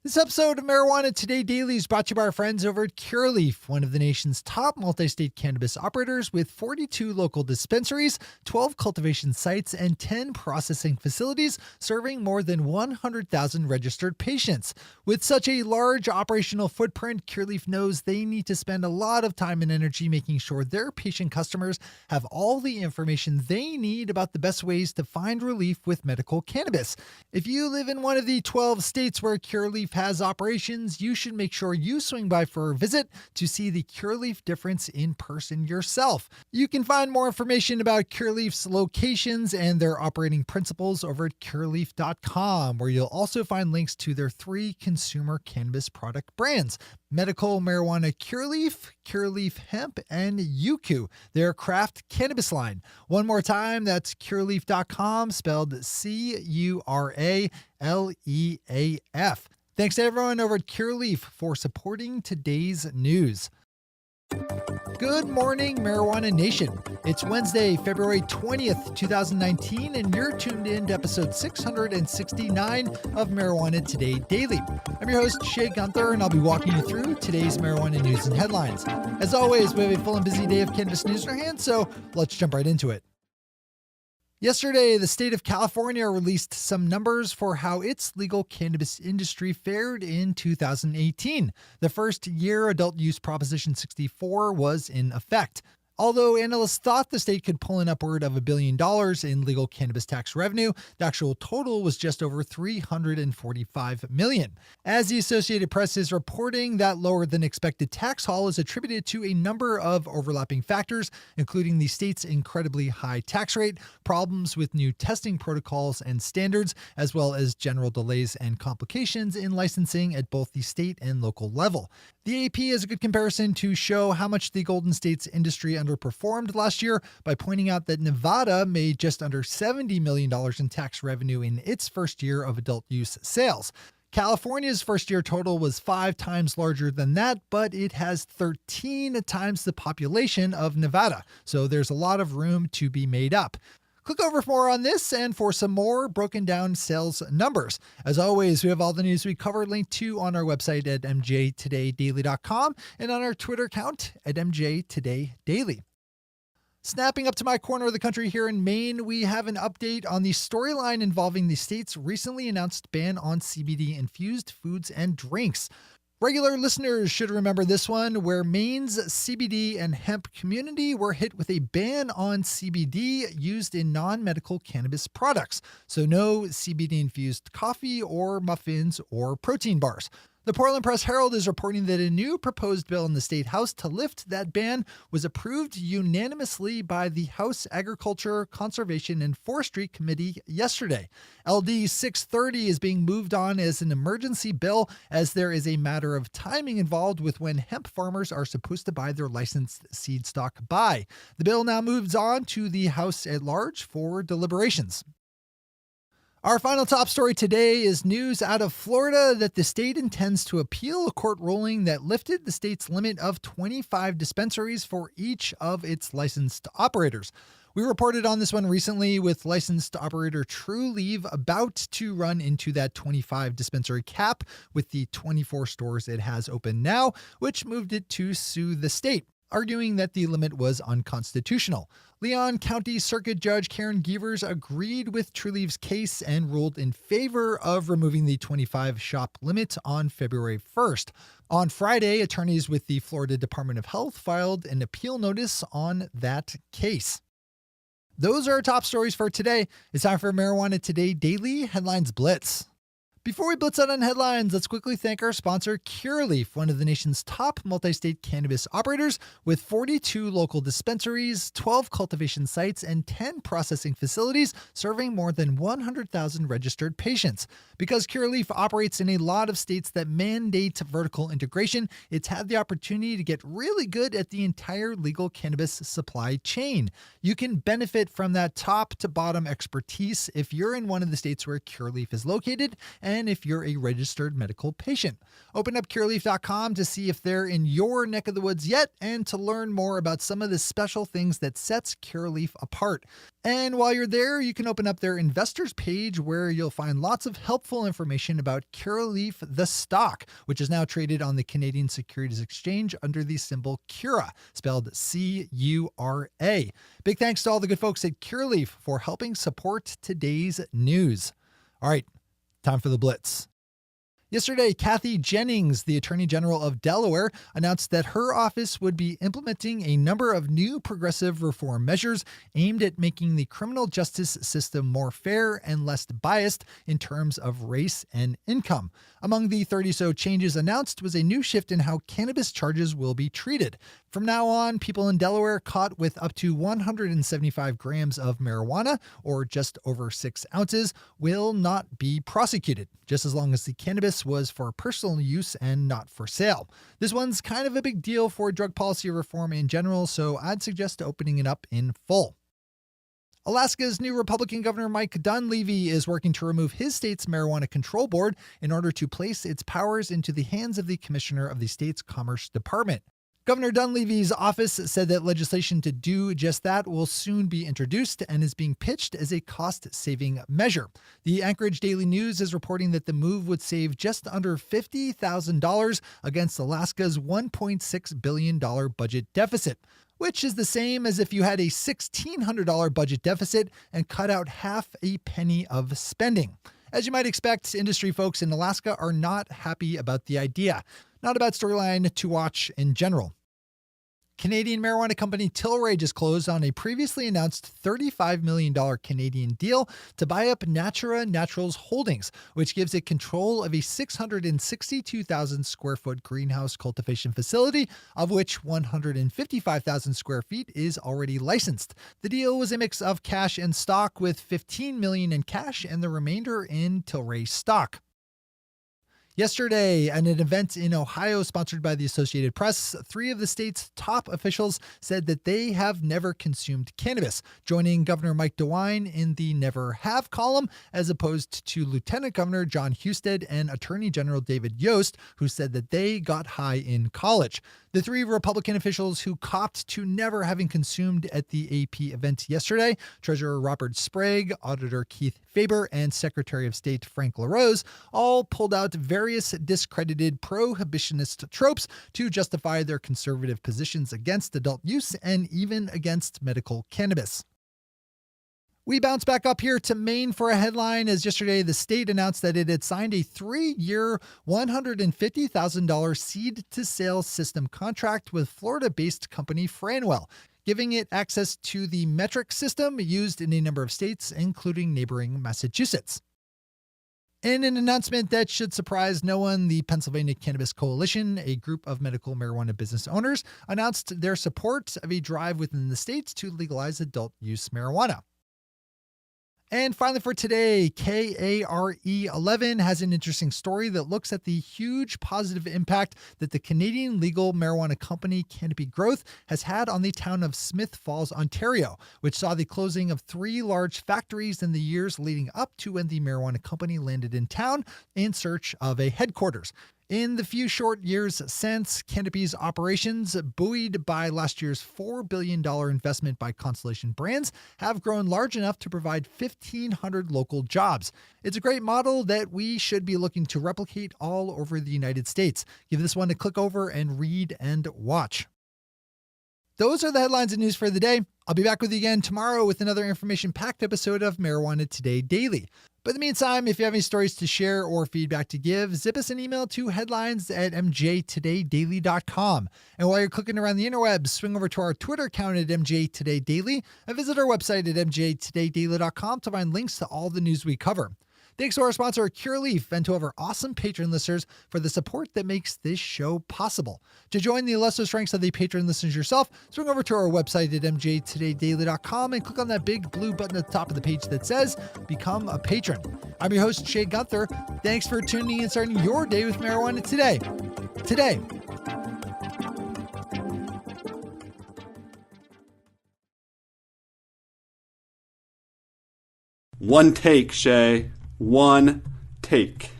This episode of Marijuana Today Daily is brought to you by our friends over at Curaleaf, one of the nation's top multi-state cannabis operators with 42 local dispensaries, 12 cultivation sites, and 10 processing facilities serving more than 100,000 registered patients. With such a large operational footprint, Curaleaf knows they need to spend a lot of time and energy making sure their patient customers have all the information they need about the best ways to find relief with medical cannabis. If you live in one of the 12 states where Curaleaf has operations, you should make sure you swing by for a visit to see the Curaleaf difference in person yourself. You can find more information about Curaleaf's locations and their operating principles over at curaleaf.com, where you'll also find links to their 3 consumer cannabis product brands: medical marijuana Curaleaf, Curaleaf Hemp, and Yuku, their craft cannabis line. One more time, that's curaleaf.com, spelled Curaleaf. Thanks to everyone over at Curaleaf for supporting today's news. Good morning, Marijuana Nation. It's Wednesday, February 20th, 2019, and you're tuned in to episode 669 of Marijuana Today Daily. I'm your host, Shay Gunther, and I'll be walking you through today's marijuana news and headlines. As always, we have a full and busy day of cannabis news in our hands, so let's jump right into it. Yesterday, the state of California released some numbers for how its legal cannabis industry fared in 2018. The first year adult use Proposition 64 was in effect. Although analysts thought the state could pull in upward of $1 billion in legal cannabis tax revenue, the actual total was just over $345 million. As the Associated Press is reporting, that lower than expected tax haul is attributed to a number of overlapping factors, including the state's incredibly high tax rate, problems with new testing protocols and standards, as well as general delays and complications in licensing at both the state and local level. The AP is a good comparison to show how much the Golden State's industry underperformed last year by pointing out that Nevada made just under $70 million in tax revenue in its first year of adult use sales. California's first year total was 5 times larger than that, but it has 13 times the population of Nevada, so there's a lot of room to be made up. Click over for more on this and for some more broken down sales numbers. As always, we have all the news we covered linked to on our website at mjtodaydaily.com and on our Twitter account at mjtodaydaily. Snapping up to my corner of the country here in Maine, we have an update on the storyline involving the state's recently announced ban on CBD-infused foods and drinks. Regular listeners should remember this one, where Maine's CBD and hemp community were hit with a ban on CBD used in non-medical cannabis products. So no CBD-infused coffee or muffins or protein bars. The Portland Press Herald is reporting that a new proposed bill in the state house to lift that ban was approved unanimously by the House Agriculture, Conservation, and Forestry Committee yesterday. LD 630 is being moved on as an emergency bill, as there is a matter of timing involved with when hemp farmers are supposed to buy their licensed seed stock by. The bill now moves on to the House at large for deliberations. Our final top story today is news out of Florida that the state intends to appeal a court ruling that lifted the state's limit of 25 dispensaries for each of its licensed operators. We reported on this one recently, with licensed operator Trulieve about to run into that 25 dispensary cap with the 24 stores it has open now, which moved it to sue the state, arguing that the limit was unconstitutional. Leon County Circuit Judge Karen Gievers agreed with Trulieve's case and ruled in favor of removing the 25 shop limit on February 1st. On Friday, attorneys with the Florida Department of Health filed an appeal notice on that case. Those are our top stories for today. It's time for Marijuana Today Daily Headlines Blitz. Before we blitz out on headlines, let's quickly thank our sponsor, Curaleaf, one of the nation's top multi-state cannabis operators with 42 local dispensaries, 12 cultivation sites, and 10 processing facilities serving more than 100,000 registered patients. Because Curaleaf operates in a lot of states that mandate vertical integration, it's had the opportunity to get really good at the entire legal cannabis supply chain. You can benefit from that top to bottom expertise if you're in one of the states where Curaleaf is located, and and if you're a registered medical patient. Open up cureleaf.com to see if they're in your neck of the woods yet and to learn more about some of the special things that sets Cureleaf apart. And while you're there, you can open up their investors page where you'll find lots of helpful information about Cureleaf, the stock, which is now traded on the Canadian Securities Exchange under the symbol CURA, spelled C-U-R-A. Big thanks to all the good folks at Cureleaf for helping support today's news. All right, time for the Blitz. Yesterday, Kathy Jennings, the Attorney General of Delaware, announced that her office would be implementing a number of new progressive reform measures aimed at making the criminal justice system more fair and less biased in terms of race and income. Among the 30-so changes announced was a new shift in how cannabis charges will be treated. From now on, people in Delaware caught with up to 175 grams of marijuana, or just over 6 ounces, will not be prosecuted, just as long as the cannabis was for personal use and not for sale. This one's kind of a big deal for drug policy reform in general, so I'd suggest opening it up in full. Alaska's new Republican Governor Mike Dunleavy is working to remove his state's marijuana control board in order to place its powers into the hands of the commissioner of the state's Commerce Department. Governor Dunleavy's office said that legislation to do just that will soon be introduced and is being pitched as a cost-saving measure. The Anchorage Daily News is reporting that the move would save just under $50,000 against Alaska's $1.6 billion budget deficit, which is the same as if you had a $1,600 budget deficit and cut out half a penny of spending. As you might expect, industry folks in Alaska are not happy about the idea. Not a bad storyline to watch in general. Canadian marijuana company Tilray just closed on a previously announced $35 million Canadian deal to buy up Natura Naturals Holdings, which gives it control of a 662,000 square foot greenhouse cultivation facility, of which 155,000 square feet is already licensed. The deal was a mix of cash and stock, with $15 million in cash and the remainder in Tilray stock. Yesterday, at an event in Ohio sponsored by the Associated Press, 3 of the state's top officials said that they have never consumed cannabis, joining Governor Mike DeWine in the never have column, as opposed to Lieutenant Governor John Husted and Attorney General David Yost, who said that they got high in college. The 3 Republican officials who copped to never having consumed at the AP event yesterday, Treasurer Robert Sprague, Auditor Keith Faber, and Secretary of State Frank LaRose, all pulled out various discredited prohibitionist tropes to justify their conservative positions against adult use and even against medical cannabis. We bounce back up here to Maine for a headline, as yesterday the state announced that it had signed a 3-year, $150,000 seed-to-sale system contract with Florida-based company Franwell, giving it access to the metric system used in a number of states, including neighboring Massachusetts. In an announcement that should surprise no one, the Pennsylvania Cannabis Coalition, a group of medical marijuana business owners, announced their support of a drive within the states to legalize adult use marijuana. And finally for today, KARE11 has an interesting story that looks at the huge positive impact that the Canadian legal marijuana company Canopy Growth has had on the town of Smith Falls, Ontario, which saw the closing of 3 large factories in the years leading up to when the marijuana company landed in town in search of a headquarters. In the few short years since, Canopy's operations, buoyed by last year's $4 billion investment by Constellation Brands, have grown large enough to provide 1,500 local jobs. It's a great model that we should be looking to replicate all over the United States. Give this one a click over and read and watch. Those are the headlines and news for the day. I'll be back with you again tomorrow with another information-packed episode of Marijuana Today Daily. But in the meantime, if you have any stories to share or feedback to give, zip us an email to headlines@mjtodaydaily.com. And while you're clicking around the interwebs, swing over to our Twitter account at mjtodaydaily and visit our website at mjtodaydaily.com to find links to all the news we cover. Thanks to our sponsor, Cureleaf, and to our awesome patron listeners for the support that makes this show possible. To join the illustrious ranks of the patron listeners yourself, swing over to our website at mjtodaydaily.com and click on that big blue button at the top of the page that says Become a Patron. I'm your host, Shay Gunther. Thanks for tuning in and starting your day with marijuana today. One take, Shay. One take.